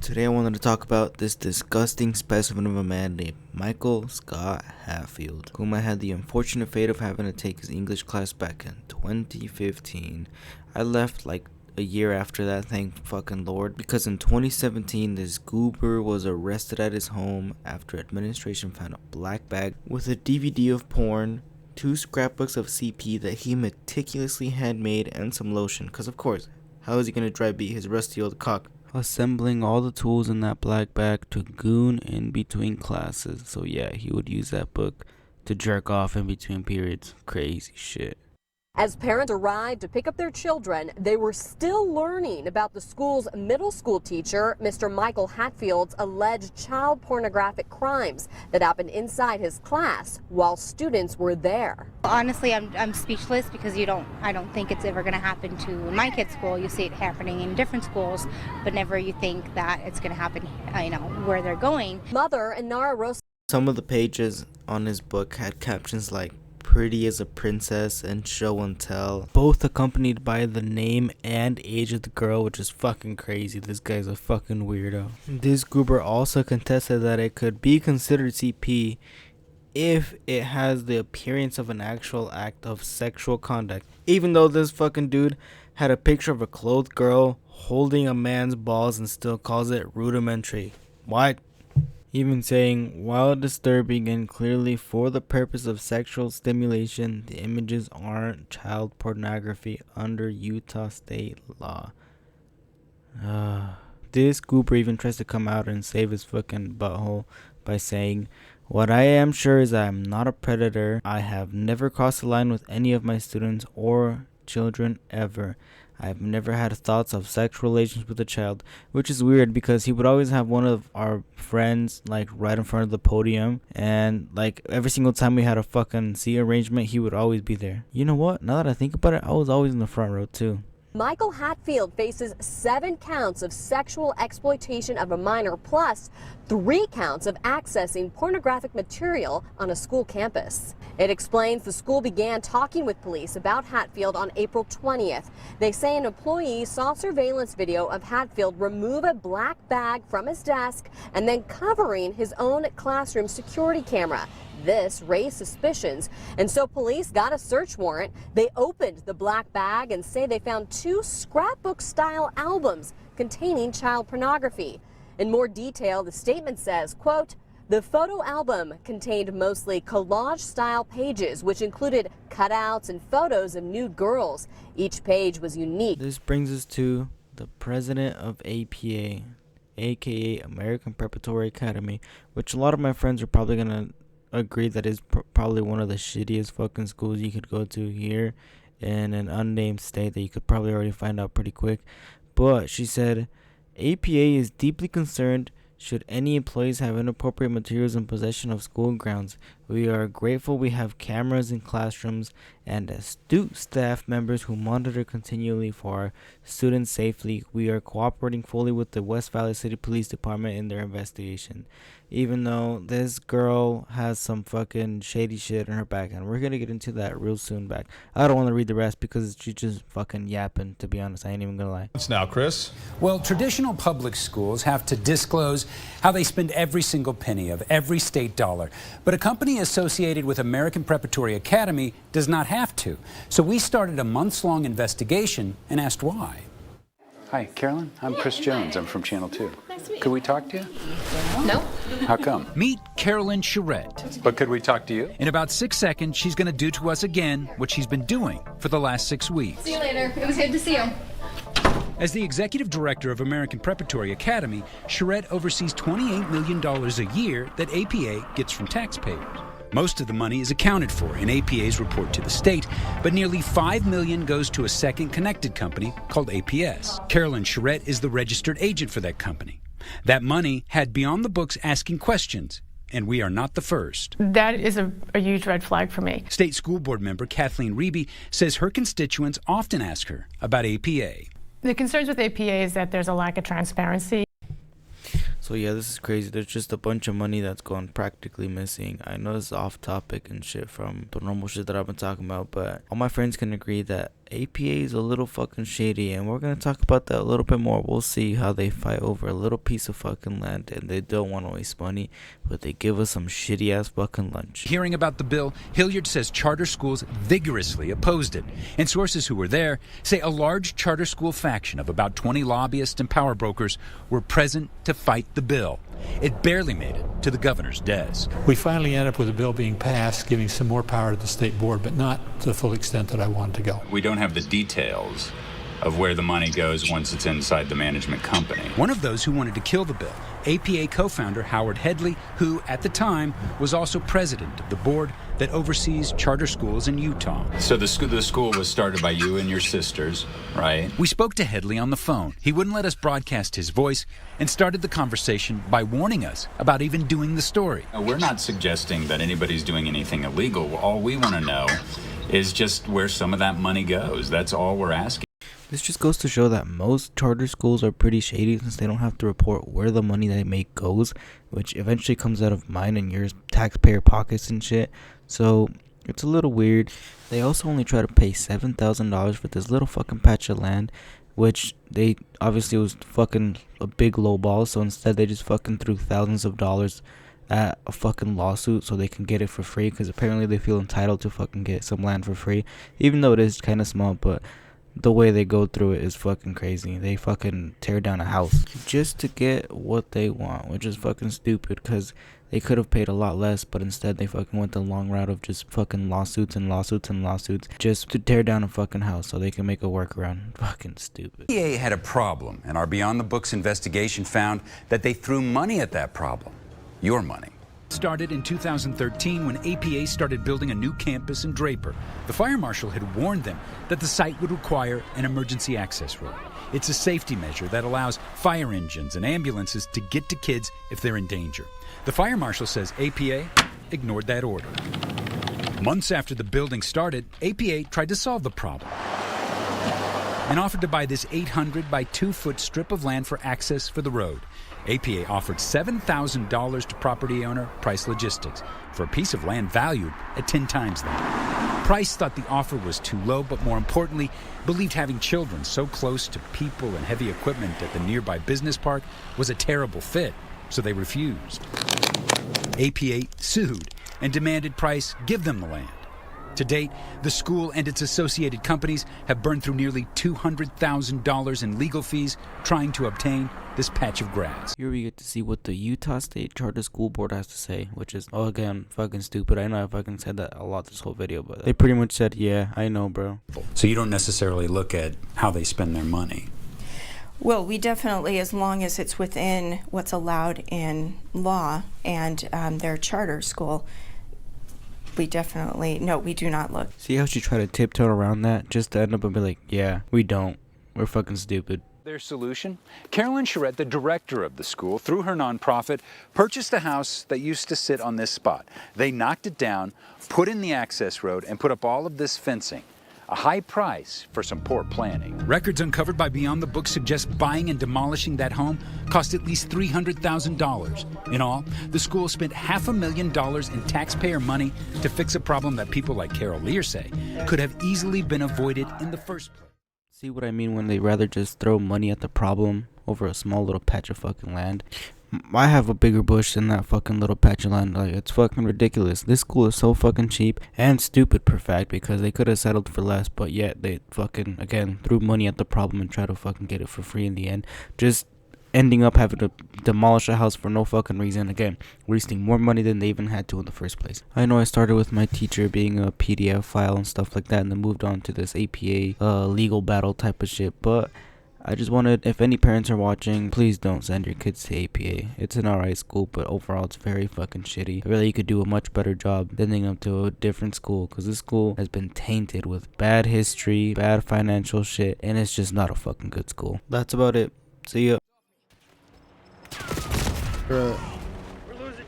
Today I wanted to talk about this disgusting specimen of a man named Michael Scott Hatfield, whom I had the unfortunate fate of having to take his English class back in 2015. I left like a year after that, thank fucking lord, because in 2017 this goober was arrested at his home after administration found a black bag with a DVD of porn, 2 scrapbooks of CP that he meticulously handmade, and some lotion, cause of course, how is he gonna dry beat his rusty old cock? Assembling all the tools in that black bag to goon in between classes. So yeah, he would use that book to jerk off in between periods. Crazy shit. As parents arrived to pick up their children, they were still learning about the school's middle school teacher, Mr. Michael Hatfield's alleged child pornographic crimes that happened inside his class while students were there. Honestly, I'm speechless because I don't think it's ever going to happen to my kid's school. You see it happening in different schools, but never you think that it's going to happen, where they're going. Mother and Nara Rose. Some of the pages on his book had captions like "Pretty as a Princess" and "Show and Tell," both accompanied by the name and age of the girl, which is fucking crazy. This guy's a fucking weirdo. This goober also contested that it could be considered CP if it has the appearance of an actual act of sexual conduct, even though this fucking dude had a picture of a clothed girl holding a man's balls and still calls it rudimentary. What? Even saying, while disturbing and clearly for the purpose of sexual stimulation, the images aren't child pornography under Utah state law. This goober even tries to come out and save his fucking butthole by saying, "What I am sure is I am not a predator. I have never crossed the line with any of my students or children ever. I've never had thoughts of sexual relations with a child," which is weird because he would always have one of our friends like right in front of the podium, and like every single time we had a fucking seat arrangement, he would always be there. You know what? Now that I think about it, I was always in the front row too. Michael Hatfield faces 7 counts of sexual exploitation of a minor plus 3 counts of accessing pornographic material on a school campus. It explains the school began talking with police about Hatfield on April 20th. They say an employee saw surveillance video of Hatfield remove a black bag from his desk and then covering his own classroom security camera. This raised suspicions, and so police got a search warrant. They opened the black bag and say they found 2 scrapbook-style albums containing child pornography. In more detail, the statement says, quote, "The photo album contained mostly collage-style pages, which included cutouts and photos of nude girls. Each page was unique." This brings us to the president of APA, aka American Preparatory Academy, which a lot of my friends are probably gonna agree that is probably one of the shittiest fucking schools you could go to here in an unnamed state that you could probably already find out pretty quick. But she said, APA is deeply concerned should any employees have inappropriate materials in possession of school grounds. We are grateful we have cameras in classrooms and astute staff members who monitor continually for our students' safety. We are cooperating fully with the West Valley City Police Department in their investigation. Even though this girl has some fucking shady shit in her back, and we're gonna get into that real soon back. I don't want to read the rest because she's just fucking yapping, to be honest. I ain't even gonna lie. Now, Chris. Well, traditional public schools have to disclose how they spend every single penny of every state dollar. But a company associated with American Preparatory Academy does not have to. So we started a months-long investigation and asked why. Hi, Carolyn. I'm Chris Jones. I'm from Channel 2. Nice to meet you. Could we talk to you? No. How come? Meet Carolyn Charette. But could we talk to you? In about 6 seconds, she's going to do to us again what she's been doing for the last 6 weeks. See you later. It was good to see you. As the executive director of American Preparatory Academy, Charette oversees $28 million a year that APA gets from taxpayers. Most of the money is accounted for in APA's report to the state, but nearly $5 million goes to a second connected company called APS. Carolyn Charette is the registered agent for that company. That money had Beyond the Books asking questions, and we are not the first. That is a huge red flag for me. State School Board member Kathleen Reby says her constituents often ask her about APA. The concerns with APA is that there's a lack of transparency. So yeah, this is crazy. There's just a bunch of money that's gone practically missing. I know this is off topic and shit from the normal shit that I've been talking about, but all my friends can agree that APA is a little fucking shady, and we're gonna talk about that a little bit more. We'll see how they fight over a little piece of fucking land, and they don't want to waste money, but they give us some shitty ass fucking lunch. Hearing about the bill, Hilliard says charter schools vigorously opposed it, and sources who were there say a large charter school faction of about 20 lobbyists and power brokers were present to fight the bill. It barely made it to the governor's desk. We finally ended up with a bill being passed, giving some more power to the state board, but not to the full extent that I wanted to go. We don't have the details of where the money goes once it's inside the management company. One of those who wanted to kill the bill, APA co-founder Howard Headley, who at the time was also president of the board that oversees charter schools in Utah. So the school was started by you and your sisters, right? We spoke to Headley on the phone. He wouldn't let us broadcast his voice and started the conversation by warning us about even doing the story. We're not suggesting that anybody's doing anything illegal. All we want to know is just where some of that money goes. That's all we're asking. This just goes to show that most charter schools are pretty shady since they don't have to report where the money they make goes, which eventually comes out of mine and yours taxpayer pockets and shit. So it's a little weird. They also only try to pay $7,000 for this little fucking patch of land, which they obviously was fucking a big low ball. So instead they just fucking threw thousands of dollars at a fucking lawsuit so they can get it for free, because apparently they feel entitled to fucking get some land for free, even though it is kind of small. But the way they go through it is fucking crazy. They fucking tear down a house just to get what they want, which is fucking stupid, because they could have paid a lot less, but instead they fucking went the long route of just fucking lawsuits and lawsuits and lawsuits just to tear down a fucking house so they can make a workaround. Fucking stupid. EPA had a problem, and our Beyond the Books investigation found that they threw money at that problem. Your money. Started in 2013 when APA started building a new campus in Draper. The fire marshal had warned them that the site would require an emergency access road. It's a safety measure that allows fire engines and ambulances to get to kids if they're in danger. The fire marshal says APA ignored that order. Months after the building started, APA tried to solve the problem and offered to buy this 800 by 2-foot strip of land for access for the road. APA offered $7,000 to property owner Price Logistics for a piece of land valued at 10 times that. Price thought the offer was too low, but more importantly, believed having children so close to people and heavy equipment at the nearby business park was a terrible fit, so they refused. APA sued and demanded Price give them the land. To date, the school and its associated companies have burned through nearly $200,000 in legal fees trying to obtain this patch of grass. Here we get to see what the Utah State Charter School Board has to say, which is, oh, again, fucking stupid. I know I fucking said that a lot this whole video, but they pretty much said, yeah, I know, bro. So you don't necessarily look at how they spend their money. Well, we definitely, as long as it's within what's allowed in law and their charter school, we definitely, no, we do not look. See how she tried to tiptoe around that just to end up and be like, yeah, we don't. We're fucking stupid. Their solution? Carolyn Charette, the director of the school, through her nonprofit, purchased a house that used to sit on this spot. They knocked it down, put in the access road, and put up all of this fencing. A high price for some poor planning. Records uncovered by Beyond the Book suggest buying and demolishing that home cost at least $300,000. In all, the school spent $500,000 in taxpayer money to fix a problem that people like Carol Lear say could have easily been avoided in the first place. See what I mean when they rather just throw money at the problem over a small little patch of fucking land? I have a bigger bush than that fucking little patch of land. Like, it's fucking ridiculous. This school is so fucking cheap and stupid, per fact, because they could have settled for less, but yet they fucking, again, threw money at the problem and tried to fucking get it for free in the end. Just ending up having to demolish a house for no fucking reason. Again, wasting more money than they even had to in the first place. I know I started with my teacher being a PDF file and stuff like that, and then moved on to this APA legal battle type of shit, but I just wanted, if any parents are watching, please don't send your kids to APA. It's an alright school, but overall it's very fucking shitty. Really, you could do a much better job sending them to a different school, because this school has been tainted with bad history, bad financial shit, and it's just not a fucking good school. That's about it. See ya.